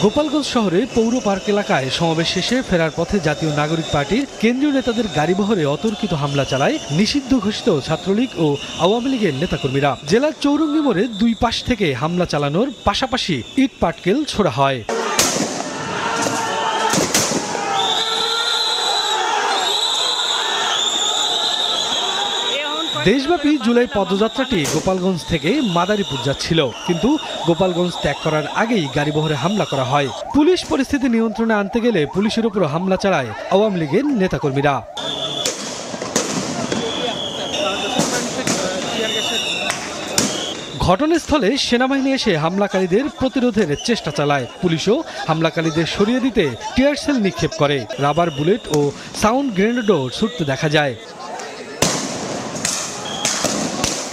গোপালগঞ্জ শহরে পৌর পার্ক এলাকায় সমাবেশ শেষে ফেরার পথে জাতীয় নাগরিক পার্টির কেন্দ্রীয় নেতাদের গাড়িবহরে অতর্কিত হামলা চালায় নিষিদ্ধ ঘোষিত ছাত্রলীগ ও আওয়ামী লীগের নেতাকর্মীরা। জেলার চৌরঙ্গী মোড়ে দুই পাশ থেকে হামলা চালানোর পাশাপাশি ইট পাটকেল ছোড়া হয়। দেশব্যাপী জুলাই পদযাত্রাটি গোপালগঞ্জ থেকে মাদারীপুর যাচ্ছিল, কিন্তু গোপালগঞ্জ ত্যাগ করার আগেই গাড়িবহরে হামলা করা হয়। পুলিশ পরিস্থিতি নিয়ন্ত্রণে আনতে গেলে পুলিশের উপর হামলা চালায় আওয়ামী লীগের নেতাকর্মীরা। ঘটনাস্থলে সেনাবাহিনী এসে হামলাকারীদের প্রতিরোধের চেষ্টা চালায়। পুলিশও হামলাকারীদের সরিয়ে দিতে টিয়ার সেল নিক্ষেপ করে, রাবার বুলেট ও সাউন্ড গ্রেনেডও ছুটতে দেখা যায়।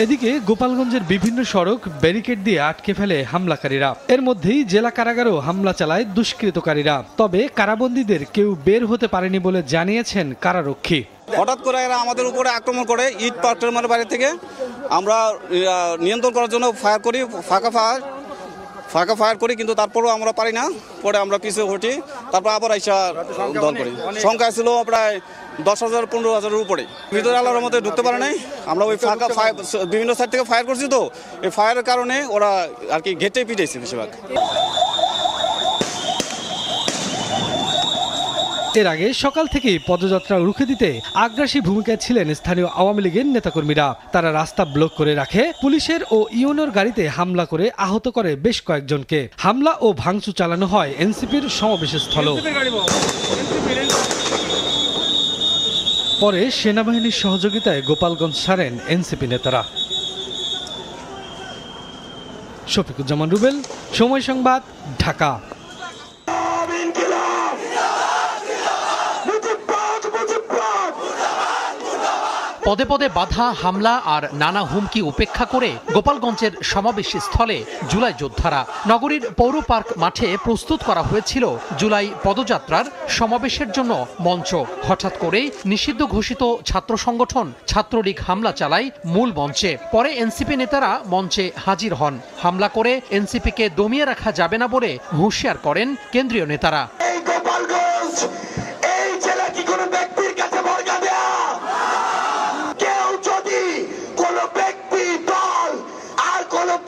এদিকে গোপালগঞ্জের বিভিন্ন সড়ক ব্যারিকেড দিয়ে আটকে ফেলে হামলাকারীরা। এর মধ্যেই জেলা কারাগারেও হামলা চালায় দুষ্কৃতকারীরা। তবে কারাবন্দীদের কেউ বের হতে পারেনি বলে জানিয়েছেন কারারক্ষী। হঠাৎ করে এরা আমাদের উপরে আক্রমণ করে, ইট পাটকেল মারে বাইরে থেকে। আমরা নিয়ন্ত্রণ করার জন্য ফায়ার করি, ফাঁকা ফায়ার করি, কিন্তু তারপরেও আমরা পারি না। পরে আমরা পিছিয়ে হটি, তারপর আবার আইসা দল করি। সংখ্যা ছিল প্রায় 10,000-15,000-এর উপরে। ভিতরে আল্লাহর মধ্যে ঢুকতে পারে নাই। আমরা ওই ফাঁকা বিভিন্ন সাইড থেকে ফায়ার করছি, তো এই ফায়ারের কারণে ওরা আর কি ঘেটে পিটাইছে বেশিরভাগ। এর আগে সকাল থেকেই পদযাত্রা রুখে দিতে আগ্রাসী ভূমিকায় ছিলেন স্থানীয় আওয়ামী লীগের নেতাকর্মীরা। তারা রাস্তা ব্লক করে রাখে, পুলিশের ও ইউনোর গাড়িতে হামলা করে আহত করে বেশ কয়েকজনকে। হামলা ও ভাঙচুর চালানো হয় এনসিপির সমাবেশস্থল। পরে সেনাবাহিনীর সহযোগিতায় গোপালগঞ্জ ছাড়েন এনসিপি নেতারা। শফিকুজ্জামান রুবেল, সময় সংবাদ, ঢাকা। পদে পদে বাধা, হামলা আর নানা হুমকি উপেক্ষা করে গোপালগঞ্জের সমাবেশ স্থলে জুলাই যোদ্ধারা। নগরীর পৌর পার্ক মাঠে প্রস্তুত করা হয়েছিল জুলাই পদযাত্রার সমাবেশের জন্য মঞ্চ। হঠাৎ করে নিষিদ্ধ ঘোষিত ছাত্র সংগঠন ছাত্রলীগ হামলা চালায় মূল মঞ্চে। পরে এনসিপি নেতারা মঞ্চে হাজির হন। হামলা করে এনসিপিকে দমিয়ে রাখা যাবে না বলে হুঁশিয়ার করেন কেন্দ্রীয় নেতারা।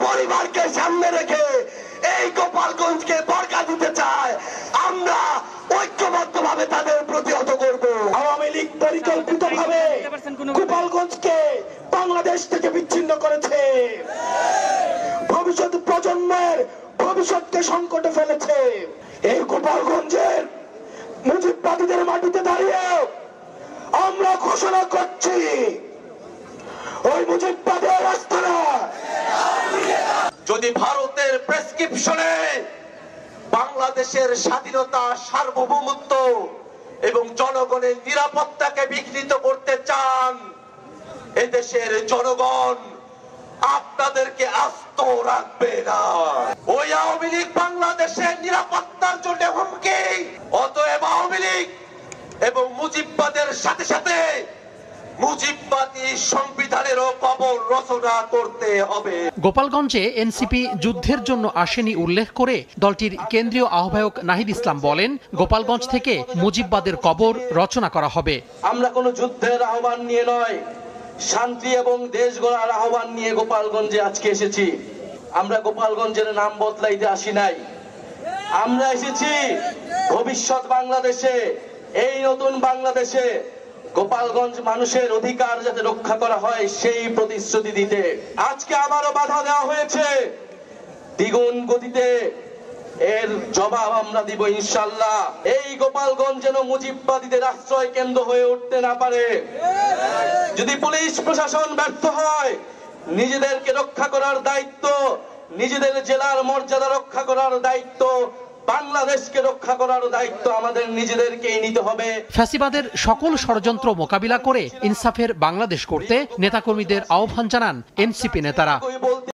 পরিবারকে সামনে রেখে এই গোপালগঞ্জকে বরকা দিতে চায়, আমরা ঐক্যবদ্ধভাবে তাদের প্রতিহত করব। আওয়ামী লীগ পরিকল্পিতভাবে গোপালগঞ্জকে বাংলাদেশ থেকে বিচ্ছিন্ন করেছে, ভবিষ্যৎ প্রজন্মের ভবিষ্যৎকে সংকটে ফেলেছে। এই গোপালগঞ্জের মুজিববাদীদের মাটিতে দাঁড়িয়ে আমরা ঘোষণা করছি, ওই মুজিববাদের আস্তানা যদি ভারতের প্রেসক্রিপশনে বাংলাদেশের স্বাধীনতা, সার্বভৌমত্ব এবং জনগণের নিরাপত্তাকে বিঘ্নিত করতে চান, এদেশের জনগণ আপনাদেরকে আস্ত রাখবে না। ওই আওয়ামী লীগ বাংলাদেশের নিরাপত্তার জন্য হুমকি। অতএব আওয়ামী লীগ এবং মুজিববাদের সাথে সাথে মুজিববাদী সংবিধানেরও কবর রচনা করতে হবে। গোপালগঞ্জে এনসিপি যুদ্ধের জন্য আসেনি উল্লেখ করে দলটির কেন্দ্রীয় আহ্বায়ক নাহিদ ইসলাম বলেন, গোপালগঞ্জ থেকে মুজিববাদের কবর রচনা করা হবে। আমরা কোনো যুদ্ধের আহ্বান নিয়ে নয়, শান্তি এবং দেশ গড়ার আহ্বান নিয়ে গোপালগঞ্জে আজকে এসেছি। আমরা গোপালগঞ্জের নাম বদলাইতে আসি নাই, আমরা এসেছি ভবিষ্যৎ বাংলাদেশে, এই নতুন বাংলাদেশে গোপালগঞ্জ মানুষের অধিকার যাতে রক্ষা করা হয় সেই প্রতিশ্রুতি দিতে। আজকে আবারও বাধা দেওয়া হয়েছে, দ্বিগুণ গতিতে এর জবাব আমরা দিব ইনশাআল্লাহ। এই গোপালগঞ্জ যেন মুজিববাদীদের আশ্রয় কেন্দ্র হয়ে উঠতে না পারে। যদি পুলিশ প্রশাসন ব্যর্থ হয়, নিজেদেরকে রক্ষা করার দায়িত্ব, নিজেদের জেলার মর্যাদা রক্ষা করার দায়িত্ব, বাংলাদেশকে রক্ষা করার দায়িত্ব আমাদের নিজেদেরকেই নিতে হবে। ফ্যাসিবাদের সকল ষড়যন্ত্র মোকাবিলা করে ইনসাফের বাংলাদেশ করতে নেতাকর্মীদের আহ্বান জানান এনসিপি নেতারা।